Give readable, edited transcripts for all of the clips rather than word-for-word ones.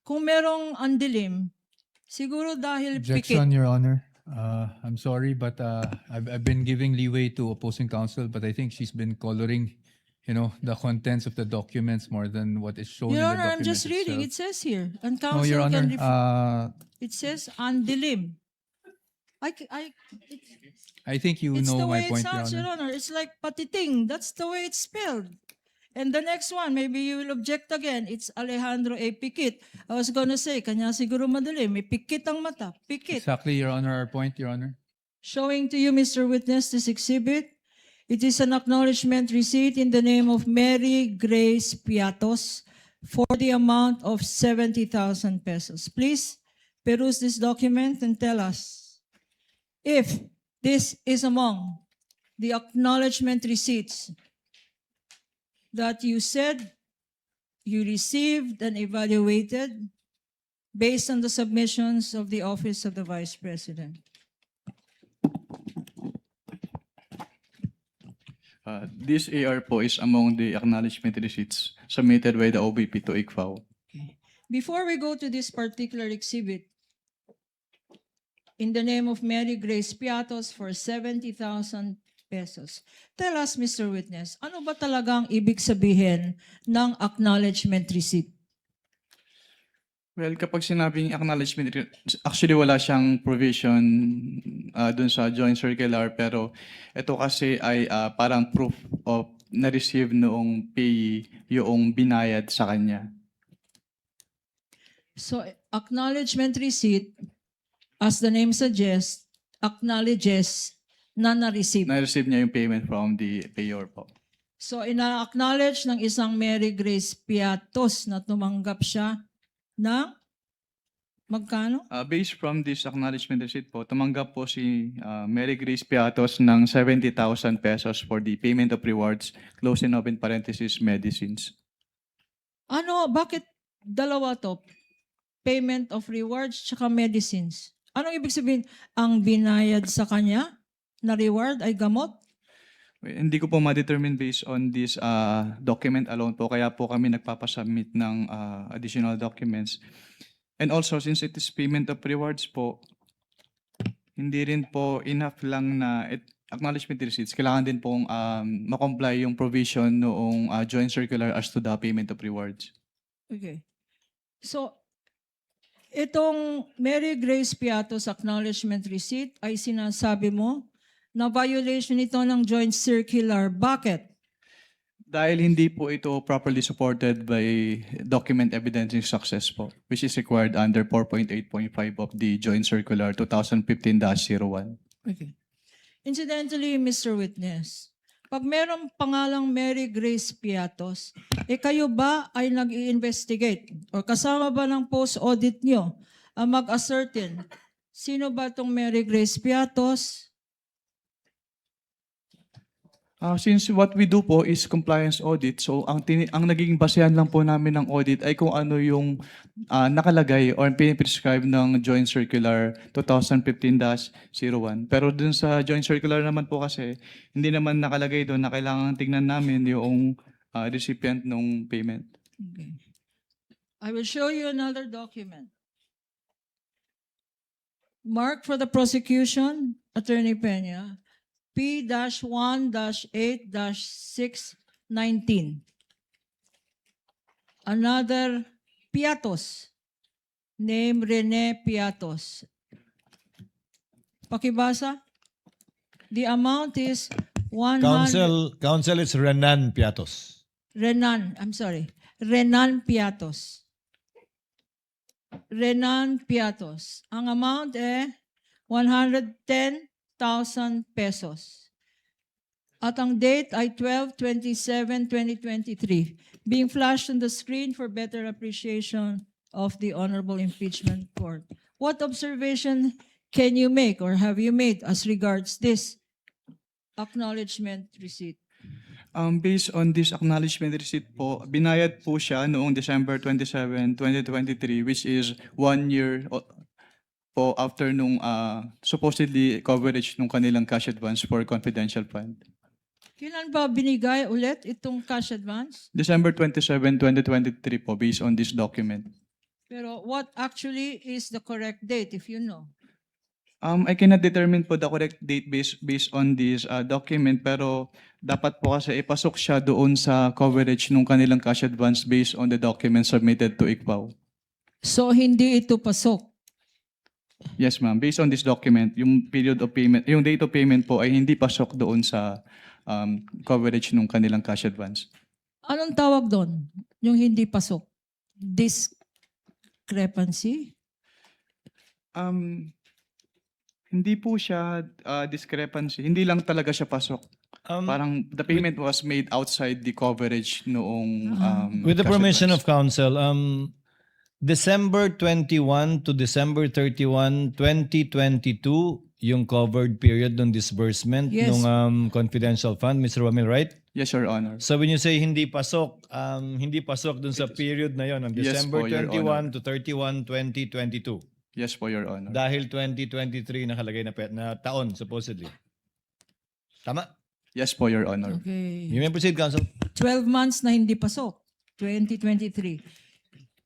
kung merong andilim, siguro dahil Objection, pikit. Your Honor. I'm sorry, but I've been giving leeway to opposing counsel, but I think she's been coloring, the contents of the documents more than what is shown Your in the Honor, I'm document just reading. It itself. says here, and No, Your counsel can Honor. it says andilim. I think you It's the know my way it point, Your sounds, Your Honor. Honor. It's like patiting. That's the way it's spelled. And the next one, maybe you will object again. It's Alejandro A. Pikit. I was gonna say, kanya siguro madali. May pikit ang mata. Pikit. Exactly, Your Honor, our point, Your Honor. Showing to you, Mr. Witness, this exhibit. It is an acknowledgement receipt in the name of Mary Grace Piatos for the amount of 70,000 pesos. Please peruse this document and tell us if this is among the acknowledgement receipts that you said you received and evaluated based on the submissions of the Office of the Vice President. This AR po is among the acknowledgement receipts submitted by the OBP to ICFAO. Before we go to this particular exhibit, in the name of Mary Grace Piatos for 70,000 pesos, tell us, Mr. Witness, ano ba talagang ibig sabihin ng acknowledgement receipt? Well, kapag sinabing acknowledgement, actually wala siyang provision dun sa joint circular, pero ito kasi ay parang proof of na-receive noong payee yung binayad sa kanya. So, acknowledgement receipt, as the name suggests, acknowledges na na-receive. Na-receive niya yung payment from the payor po. So, ina-acknowledge ng isang Mary Grace Piatos na tumanggap siya ng magkano? Based from this acknowledgement receipt po, tumanggap po si Mary Grace Piatos ng 70,000 pesos for the payment of rewards, close and open parenthesis, medicines. Ano, bakit dalawa to? Payment of rewards tsaka medicines. Anong ibig sabihin? Ang binayad sa kanya na reward ay gamot? Hindi ko po ma-determine based on this document alone po, kaya po kami nagpapasubmit ng additional documents. And also, since it is payment of rewards po, hindi rin po enough lang na acknowledgement receipts. Kailangan din pong ma-comply yung provision noong joint circular as to the payment of rewards. Okay. So, itong Mary Grace Piatos acknowledgement receipt ay sinasabi mo na violation ito ng joint circular. Bakit? Dahil hindi po ito properly supported by document evidencing success po, which is required under 4.8.5 of the joint circular 2015-01. Okay. Incidentally, Mr. Witness, pag merong pangalang Mary Grace Piatos, kayo ba ay nag-i-investigate o kasama ba ng post-audit nyo ang mag-ascertain sino ba itong Mary Grace Piatos? Since what we do po is compliance audit, so ang naging basehan lang po namin ng audit ay kung ano yung nakalagay or piniprescribe ng Joint Circular 2015-01. Pero dun sa Joint Circular naman po kasi, hindi naman nakalagay doon na kailangan tingnan namin yung recipient ng payment. Okay. I will show you another document. Mark for the prosecution, Attorney Peña, P-1-8-619. Another Piatos, name Rene Piatos. Pakibasa. The amount is 100. Counsel is Renan Piatos. Renan Piatos. Renan Piatos. Ang amount 110,000 pesos. At ang date ay 12/27/2023. Being flashed on the screen for better appreciation of the Honorable Impeachment Court. What observation can you make or have you made as regards this acknowledgement receipt? Based on this acknowledgement receipt po, binayad po siya noong December 27, 2023, which is 1 year po after nung supposedly coverage nung kanilang cash advance for confidential fund. Kailan ba binigay ulit itong cash advance? December 27, 2023 po, based on this document. Pero what actually is the correct date, if you know? I cannot determine po the correct date based on this document, pero dapat po kasi ipasok siya doon sa coverage ng kanilang cash advance based on the document submitted to ICPAO. So, hindi ito pasok. Yes, ma'am. Based on this document, yung period of payment, yung date of payment po ay hindi pasok doon sa coverage ng kanilang cash advance. Anong tawag doon? Yung hindi pasok? Discrepancy? Hindi po siya discrepancy. Hindi lang talaga siya pasok. Parang the payment was made outside the coverage noong With the cash permission advance. of council, December 21 to December 31, 2022, yung covered period ng disbursement Yes. ng confidential fund, Mr. Wamil, right? Yes, Your Honor. So when you say hindi pasok dun sa period na yon, ng Yes December po, Your 21 to 31, 2022. Yes po, Your Honor. Dahil 2023 nakalagay na taon, supposedly. Tama? Yes po, Your Honor. Okay. You may proceed, counsel. 12 months na hindi pasok. 2023.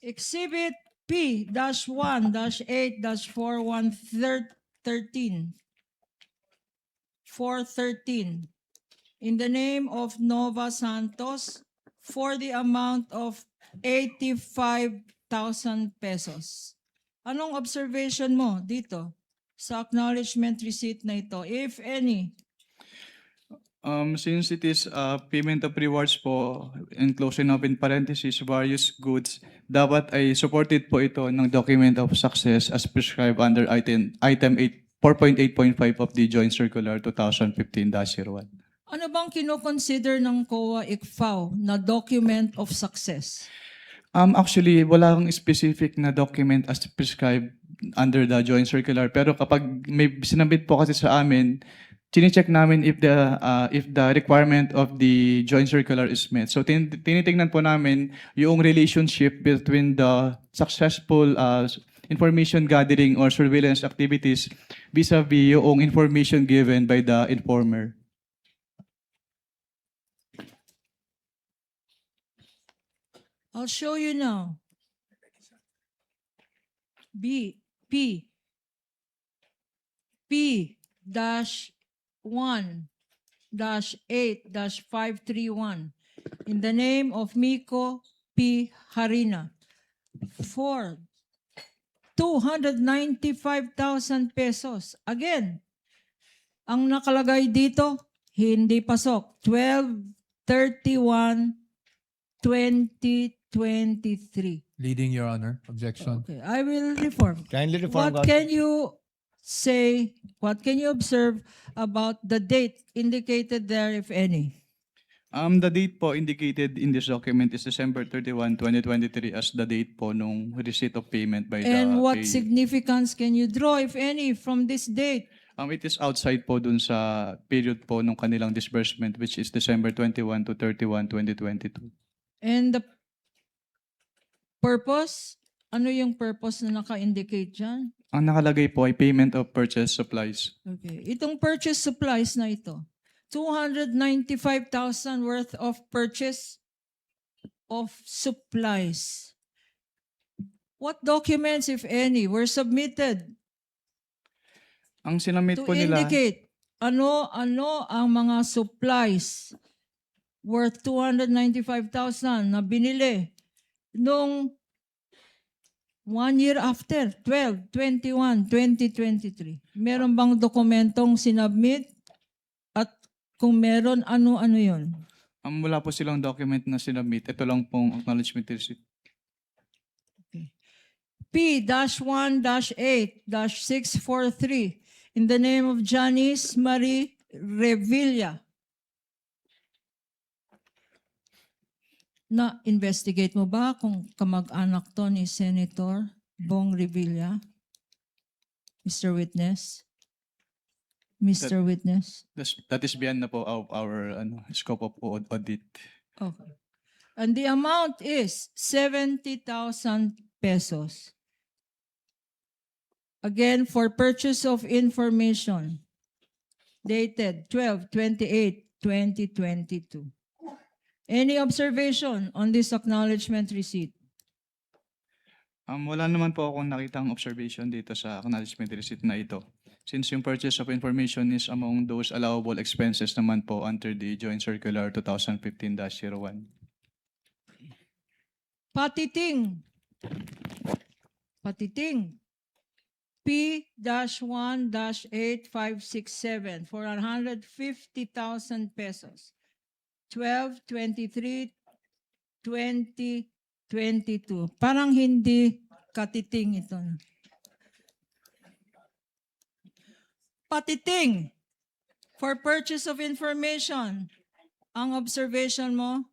Exhibit P-1-8-4113 413 in the name of Nova Santos for the amount of 85,000 pesos. Anong observation mo dito sa acknowledgement receipt na ito, if any? Since it is payment of rewards po, enclosing of in parentheses, various goods, dapat ay supported po ito ng document of success as prescribed under item 4.8.5 of the Joint Circular 2015-01. Ano bang kinoconsider ng COA ICFAO na document of success? Actually, wala kang specific na document as prescribed under the Joint Circular. Pero kapag may sinabit po kasi sa amin, chine-check namin if the requirement of the Joint Circular is met. So tinitingnan po namin yung relationship between the successful information gathering or surveillance activities vis-a-vis yung information given by the informer. I'll show you now. P-8-1-8-531 in the name of Miko P. Harina for 295,000 pesos. Again, ang nakalagay dito, hindi pasok. 12/31/2023. Leading, Your Honor. Objection. Okay, I will reform. Kindly reform, What counsel. can you say, what can you observe about the date indicated there, if any? The date po indicated in this document is December 31, 2023 as the date po nung receipt of payment by the And what payee. significance can you draw, if any, from this date? It is outside po dun sa period po nung kanilang disbursement, which is December 21 to 31, 2022. And the purpose? Ano yung purpose na naka-indicate dyan? Ang nakalagay po ay payment of purchase supplies. Okay. Itong purchase supplies na ito, 295,000 worth of purchase of supplies. What documents, if any, were submitted Ang sinamit to po nila, indicate ano ang mga supplies worth 295,000 na binili nung 1 year after, 12/21/2023. Meron bang dokumentong sinubmit? At kung meron, ano-ano yun? wala po silang document na sinamit. Ito lang pong acknowledgement receipt. P-1-8-643 in the name of Janice Marie Revilla. Na-investigate mo ba kung kamag-anak to ni Senator Bong Revilla? Mr. Witness? Mr. Witness? That is beyond na po of our scope of audit. Okay. And the amount is 70,000 pesos. Again, for purchase of information dated 12/28/2022. Any observation on this acknowledgement receipt? Wala naman po akong nakitang observation dito sa acknowledgement receipt na ito. Since yung purchase of information is among those allowable expenses naman po under the Joint Circular 2015-01. Patiting. Patiting. P-1-8567 for 150,000 pesos. 12/23/2022. Parang hindi katiting ito. Patiting. For purchase of information. Ang observation mo?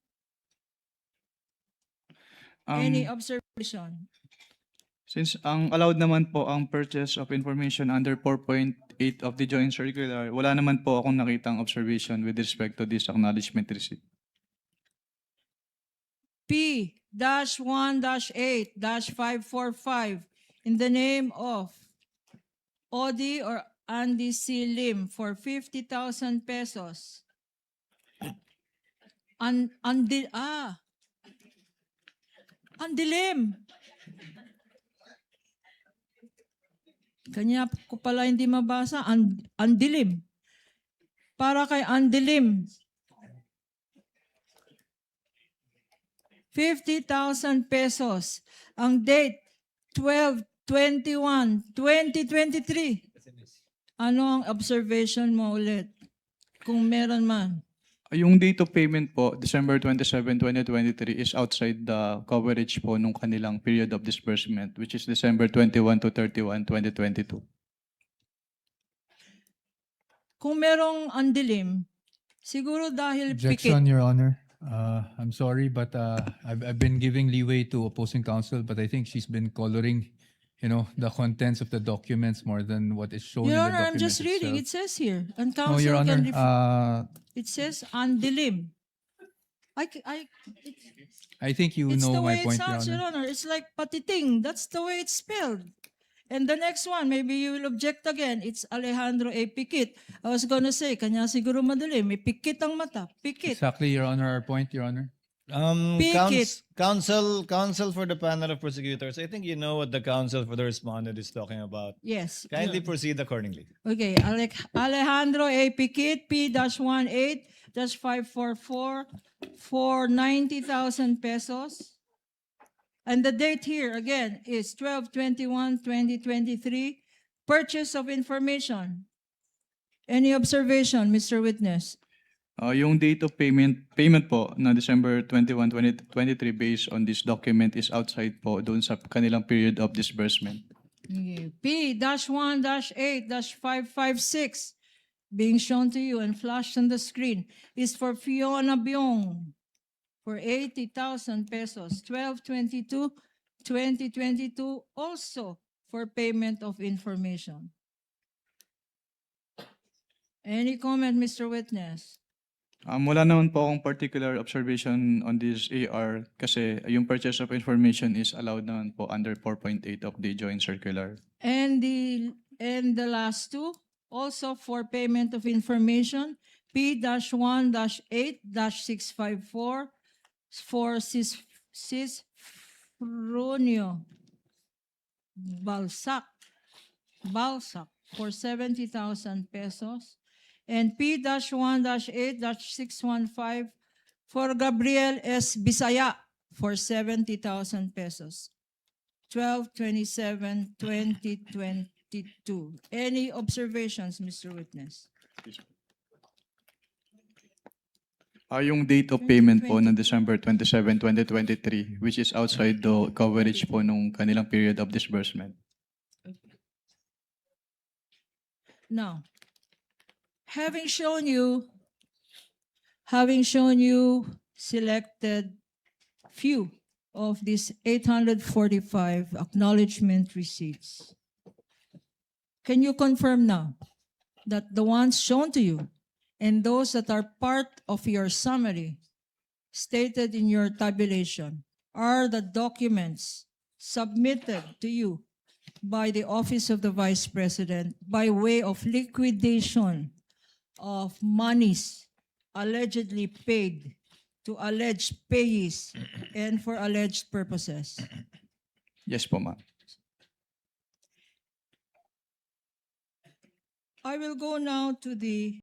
Any observation? Since ang allowed naman po ang purchase of information under 4.8 of the Joint Circular, wala naman po akong nakitang observation with respect to this acknowledgement receipt. P-1-8-545 in the name of Odi or Andy C. Lim for 50,000 pesos. Andilim. Kanya ko pala hindi mabasa. Andilim. Para kay Andilim. 50,000 pesos. Ang date, 12/21/2023. Ano ang observation mo ulit? Kung meron man. Yung date of payment po, December 27, 2023, is outside the coverage po nung kanilang period of disbursement, which is December 21 to 31, 2022. Kung merong andilim, siguro dahil Objection, pikit. Your Honor. I'm sorry, but I've been giving leeway to opposing counsel, but I think she's been coloring, the contents of the documents more than what is shown in Your the Honor, I'm document just reading. It itself. says here. And No, Your counsel Honor, can it says andilim. I think you It's know the my way it point, Your sounds, Your Honor. Honor. It's like patiting. That's the way it's spelled. And the next one, maybe you will object again. It's Alejandro A. Pikit. I was gonna say, kanya siguro madali. May pikit ang mata. Pikit. Exactly, Your Honor, our point, Your Honor. Pikit. Counsel for the panel of prosecutors. I think you know what the counsel for the respondent is talking about. Yes. Kindly Yun. proceed accordingly. Okay, Alejandro A. Pikit, P-18-544 for 90,000 pesos. And the date here, again, is 12/21/2023. Purchase of information. Any observation, Mr. Witness? Yung date of payment po na December 21, 2023 based on this document is outside po doon sa kanilang period of disbursement. Okay. P-1-8-556 being shown to you and flashed on the screen is for Fiona Byong for 80,000 pesos, 12/22/2022, also for payment of information. Any comment, Mr. Witness? Wala naman po akong particular observation on this AR kasi yung purchase of information is allowed naman po under 4.8 of the Joint Circular. And the last two, also for payment of information, P-1-8-654 for Cisfronio Balsac for 70,000 pesos. And P-1-8-615 for Gabriel S. Bisaya for 70,000 pesos. 12/27/2022. Any observations, Mr. Witness? Yung date of payment po ng December 27, 2023, which is outside the coverage po nung kanilang period of disbursement. Now, having shown you selected few of these 845 acknowledgement receipts, can you confirm now that the ones shown to you and those that are part of your summary stated in your tabulation are the documents submitted to you by the Office of the Vice President by way of liquidation of monies allegedly paid to alleged payees and for alleged purposes? Yes po, ma'am. I will go now to the